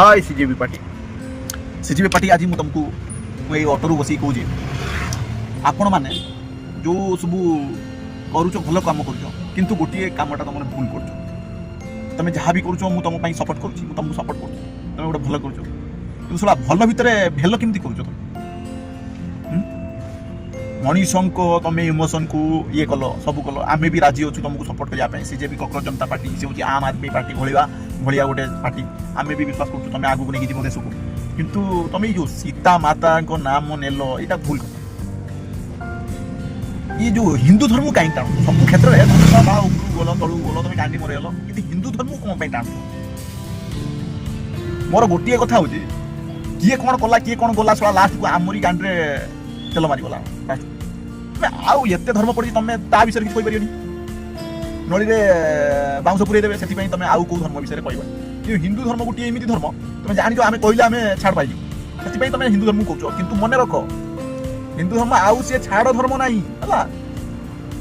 हाय CJP party आज मुझे तुमको ये ऑटो बस कहे आपण मैंने जो सब करुच भल कम कर गोटे कमटा तुम भूल कर तुम जहाँ भी कर तुम सपोर्ट कर तुमको सपोर्ट कर तुम गोटे भल कर शोला भल भितर भेल केमती कर मनीषों को तुम इमोशन को ये कल सब कल आम भी राजी अच्छु तुमको सपोर्ट करने सीजेपी कॉकरोच जनता पार्टी सी हूँ आम आदमी पार्टी भलिया गोटे पार्टी आम भी विश्वास कर तुम आगू नहीं जीव देश को किंतु तुम जो सीता माता नाम नेल यहाँ भूल कर ये जो हिंदू धर्म कहीं टाणु सब क्षेत्र में उपरू गल तलू गल तुम गांधी मरगल कि हिंदू धर्म कौन टाणु मोर गोटे कथा हूँ किए कौन कला किए कौन गला शोला लास्ट को आमरी गांधी तेल मारिगला आउ एते धर्म पड़ी तुम ता विषय किसी कहीपर नली बाउंश पुरे देवे से तुम आउ कौ धर्म विषय कह कि हिंदू धर्म गोटे एमती धर्म तुम जान आम कहले आम छाड़ पाइल से तुम हिंदू धर्म कौच कि मन रख हिंदू धर्म आउ सी छाड़ धर्म ना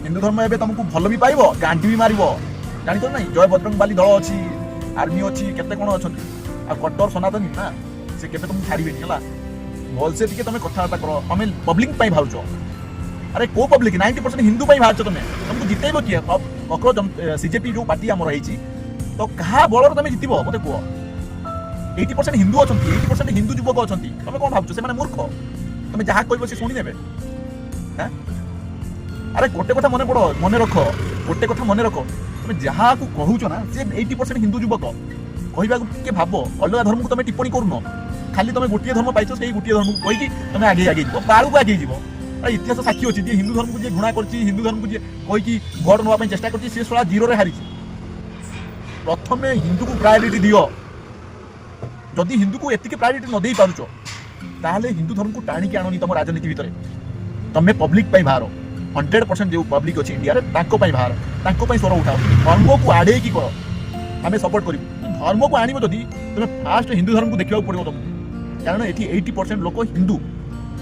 हिंदू धर्म एवं तुमको भल भी पाइब गांधी भी मार जान ना जय बजरंगबाली दल अच्छी आर्मी अच्छी केते कौन अच्छा कट्टर सनातनी ना से केते तुमको छाड़बे भलसे टी तुम कथबार्ता कर तुम पब्लिक बाहर अरे को पब्लिक 90% हिंदू बाहर तुमको जितेब किए कॉकरोच सीजेपी जो पार्टी आम रही तो क्या बल तुम जितब मत कह 80% हिंदू अच्छा 80% हिंदू युवक अच्छा तुम कौन भाव से मूर्ख तुम जहाँ कह शुणिदे अरे गोटे कथा मन रख गोटे कथा मन रख तुम जहाँ को कहूच ना सी 80% हिंदू युवक कहवाक भाव अलग धर्म को तुम टिप्पणी करूनो खाली तुम गोटे धर्म पाइछ से गोटे धर्म को कहीकि तुम आगे आगे बाड़ू आगे जीव इतिहास साक्षी अच्छी जी हिंदू धर्म को जी घृणा कर हिंदू धर्म को जी कहीकि भोट नापी चेष्टा कर शोला जीरो हारी प्रथम हिंदू को प्रायोरिटी दियो जदि हिंदू को एति प्रायोरिटी न दे पारुछ ताहले हिंदू धर्म को टाणी आणनी तुम राजनीति भितर तुम पब्लिक बाहर 100% जो पब्लिक अच्छी इंडिया बाहर स्वर उठाओ धर्म को आड़े की कर आम सपोर्ट कर धर्म को आण जदि तुम फास्ट हिंदू धर्म को देखा पड़ो तुमको कारण ये 80% लोक हिंदू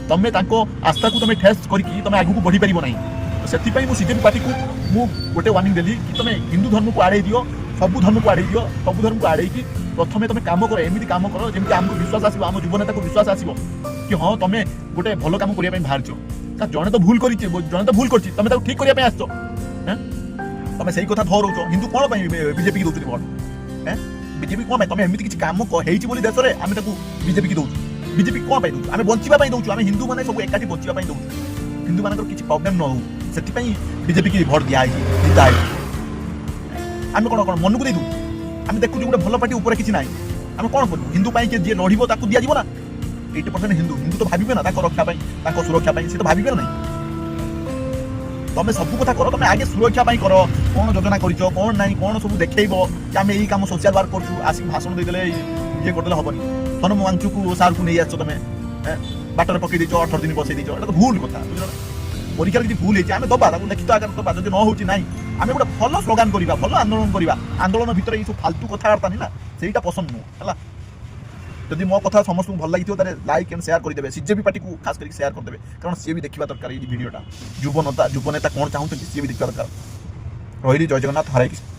तुम आस्था को तुम ठेस करके तुम आगू बढ़ी पार ना तो से सीजेपी पार्टी को मुझे गोटे वार्निंग देली कि तुम हिंदू धर्म को आड़े दियो सब धर्म को आड़े दियो सब धर्म को आड़े प्रथम तुम कम कर एमती कम कर जमी आमको विश्वास आसो आम युवनेता को विश्वास आसो कि हाँ तुम गोटे भल कम करने बाहर जड़े तो भूल कर तुम ठीक करने आस तुम से कथा धरौच हिंदू कौन बीजेपी की दौर भोट बीजेपी कौन तुम एमती किसी कम देश में आम बीजेपी की दौर बीजेपी कौन दौर आम बचापी दौर आम हिंदू मैंने सब एकाठी बचापी दौर हिंदू मान किसी प्रोब्लेम न हो से बीजेपी की भोट दिखाई जिता आम कौन कौन मन को दे दूँ आम देखु गोटे भल पार्टी ऊपर किसी ना आम कौन करूँ हिंदू जी लड़ब ताकू दिज्व ना 80% हिंदू तो भावे ना रक्षा सुरक्षा सी तो भावे ना तुम सब कथा कर तुम आगे सुरक्षा कर कौन योजना कर कौन ना कौन सब देखेब कि आम यही कम सोशल वर्क कर आसिक भाषण देदेले ये करदे हेनी थन मांचू को सार को नहीं आस तुम बाटर पकई देच 18 दिन बसई देच तो भूल कथा बुझल परीक्षा किसी भूल होती आम दबा लिखित आकार दबा जब न होती ना आम गोटे भल स्लोगान करवा भल आंदोलन करवा आंदोलन भितर ये सब फालतू कथबार्ता नहीं ना सहीटा पसंद नुह है जदि मो कथा समस्त भल लगे लाइक एंड शेयर करदे सीजेपी पार्टी को खास करके शेयर करदे कारण सी भी देखा दरकार ये भिडियोटा युवनेता कौन चाहते सी भी देखा दरकार रही जय जगन्नाथ हरे कृष्ण।